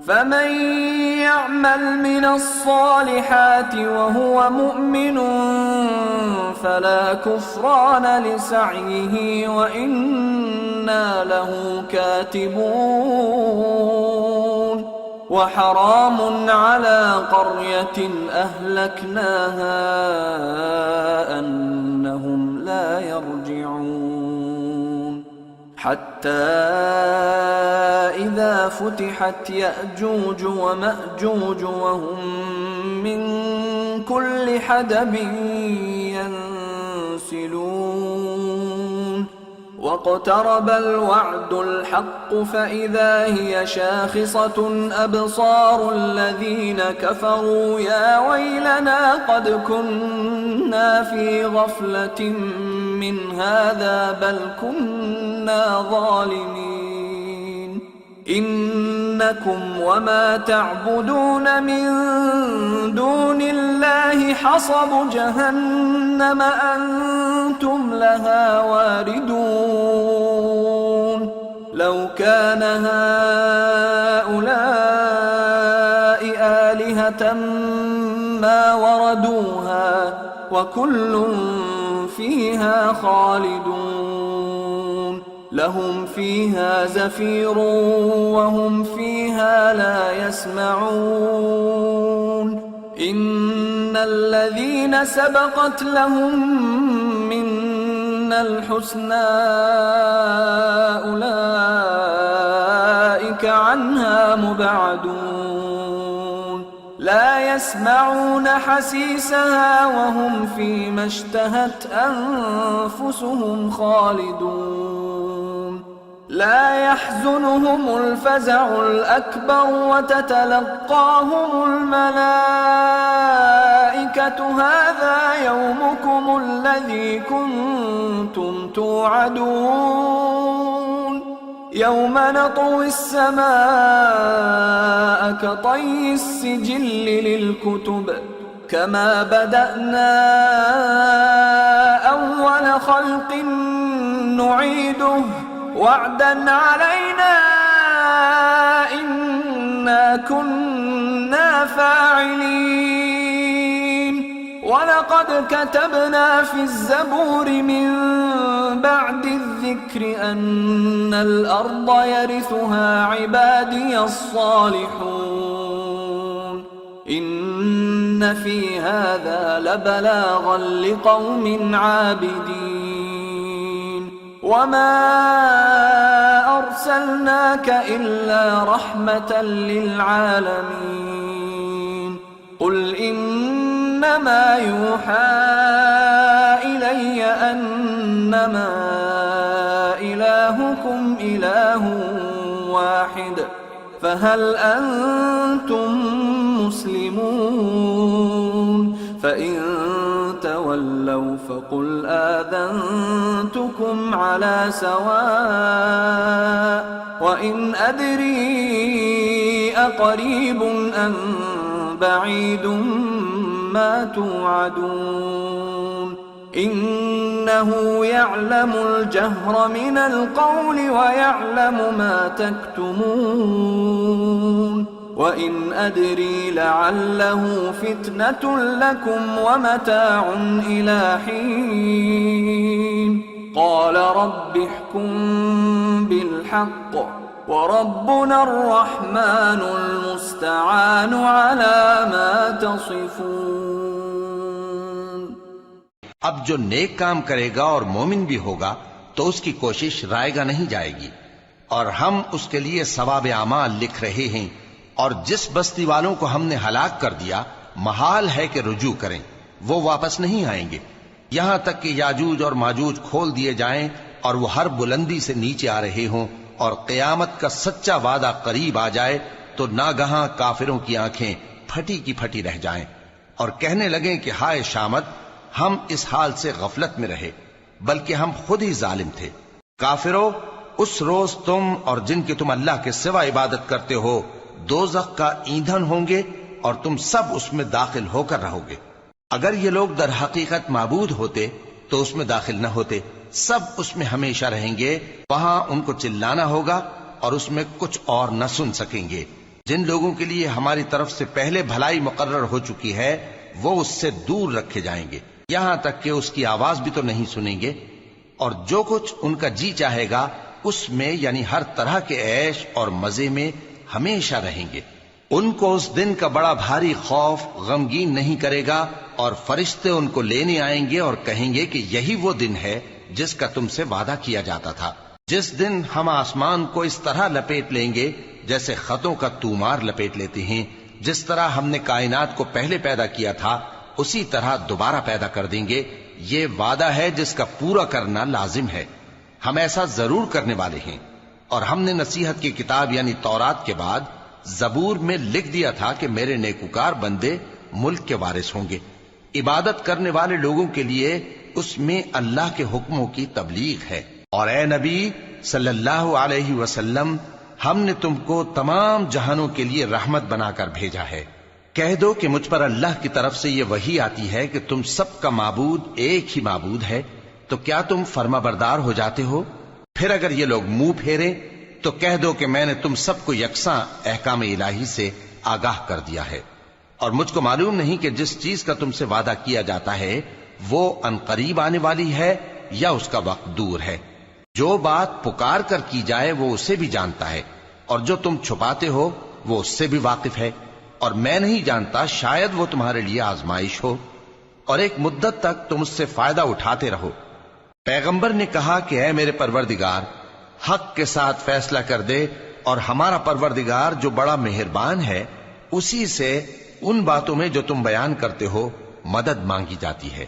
فمن يعمل من الصالحات وهو مؤمن فلا كفران لسعيه وإنا له كاتبون وحرام على قرية أهلكناها أنهم لا يرجعون حتى إذا فتحت يأجوج ومأجوج وهم من كل حدب ينسلون واقترب الوعد الحق فإذا هي شاخصة أبصار الذين كفروا يا ويلنا قد كنا في غفلة من هذا بل كنا ظالمين إنكم وما تعبدون من دون الله حصب جهنم أنتم لها واردون لو كان هؤلاء آلهة ما وردوها وكل فيها خالدون لهم فيها زفير وهم فيها لا يسمعون إن الذين سبقت لهم منا الحسنى أولئك عنها مبعدون لا يسمعون حسيسها وهم فيما اشتهت أنفسهم خالدون لا يحزنهم الفزع الأكبر وتتلقاهم الملائكة هذا يومكم الذي كنتم توعدون يوم نطوي السماء كطي السجل للكتب كما بدأنا أول خلق نعيده وعدا علينا إنا كنا فاعلين ولقد كتبنا في الزبور من بعد الذكر أن الأرض يرثها عبادي الصالحون إن في هذا لبلاغا لقوم عابدين وما أرسلناك إلا رحمة للعالمين قل إنما يوحى إلي أنما إلهكم إله واحد فهل أنتم مسلمون فإن تولوا فقل آذنتكم على سواء وإن أدري أقريب أم بعيد ما توعدون إنه يعلم الجهر من القول ويعلم ما تكتمون وإن أدري لعله فتنة لكم ومتاع إلى حين قال رب احكم بالحق وربنا الرحمن المستعان على ما تصفون अब जो नेक काम करेगा और मोमिन भी होगा तो उसकी कोशिश रायगा नहीं जाएगी और हम उसके लिए सवाब आमाल लिख रहे हैं और जिस बस्ती वालों को हमने हलाक कर दिया महाल है कि रुजू करें वो वापस नहीं आएंगे यहां तक कि याजूज और माजूज खोल दिए जाएं और वो हर बुलंदी से नीचे आ रहे हों और क़यामत का सच्चा वादा करीब आ जाए तो नागहां काफिरों की आंखें फटी की फटी रह जाएं और कहने लगें कि हाय शामत हम इस हाल से गफलत में रहे बल्कि हम खुद ही जालिम थे काफिरों उस रोज तुम और जिनकी तुम अल्लाह के सिवा इबादत करते हो दोज़ख का ईंधन होंगे और तुम सब उसमें दाखिल होकर रहोगे अगर ये लोग दर हकीकत माबूद होते तो उसमें दाखिल न होते सब उसमें हमेशा रहेंगे वहां उनको चिल्लाना होगा और उसमें कुछ और न सुन सकेंगे جن لوگوں کے لیے ہماری طرف سے پہلے بھلائی مقرر ہو چکی ہے وہ اس سے دور رکھے جائیں گے، یہاں تک کہ اس کی آواز بھی تو نہیں سنیں گے، اور جو کچھ ان کا جی چاہے گا اس میں یعنی ہر طرح کے عیش اور مزے میں ہمیشہ رہیں گے۔ ان کو اس دن کا بڑا بھاری خوف غمگین نہیں کرے گا، اور فرشتے ان کو لینے آئیں گے اور کہیں گے کہ یہی وہ دن ہے جس کا تم سے وعدہ کیا جاتا تھا، جس دن ہم آسمان کو اس طرح لپیٹ لیں گے جیسے خطوں کا تومار لپیٹ لیتے ہیں، جس طرح ہم نے کائنات کو پہلے پیدا کیا تھا اسی طرح دوبارہ پیدا کر دیں گے۔ یہ وعدہ ہے جس کا پورا کرنا لازم ہے، ہم ایسا ضرور کرنے والے ہیں۔ اور ہم نے نصیحت کی کتاب یعنی تورات کے بعد زبور میں لکھ دیا تھا کہ میرے نیکوکار بندے ملک کے وارث ہوں گے۔ عبادت کرنے والے لوگوں کے لیے اس میں اللہ کے حکموں کی تبلیغ ہے۔ اور اے نبی صلی اللہ علیہ وسلم، ہم نے تم کو تمام جہانوں کے لیے رحمت بنا کر بھیجا ہے۔ کہہ دو کہ مجھ پر اللہ کی طرف سے یہ وحی آتی ہے کہ تم سب کا معبود ایک ہی معبود ہے، تو کیا تم فرما بردار ہو جاتے ہو؟ پھر اگر یہ لوگ منہ پھیریں تو کہہ دو کہ میں نے تم سب کو یکساں احکام الہی سے آگاہ کر دیا ہے، اور مجھ کو معلوم نہیں کہ جس چیز کا تم سے وعدہ کیا جاتا ہے وہ عنقریب آنے والی ہے یا اس کا وقت دور ہے۔ جو بات پکار کر کی جائے وہ اسے بھی جانتا ہے، اور جو تم چھپاتے ہو وہ اس سے بھی واقف ہے، اور میں نہیں جانتا شاید وہ تمہارے لیے آزمائش ہو، اور ایک مدت تک تم اس سے فائدہ اٹھاتے رہو۔ پیغمبر نے کہا کہ اے میرے پروردگار، حق کے ساتھ فیصلہ کر دے، اور ہمارا پروردگار جو بڑا مہربان ہے اسی سے ان باتوں میں جو تم بیان کرتے ہو مدد مانگی جاتی ہے۔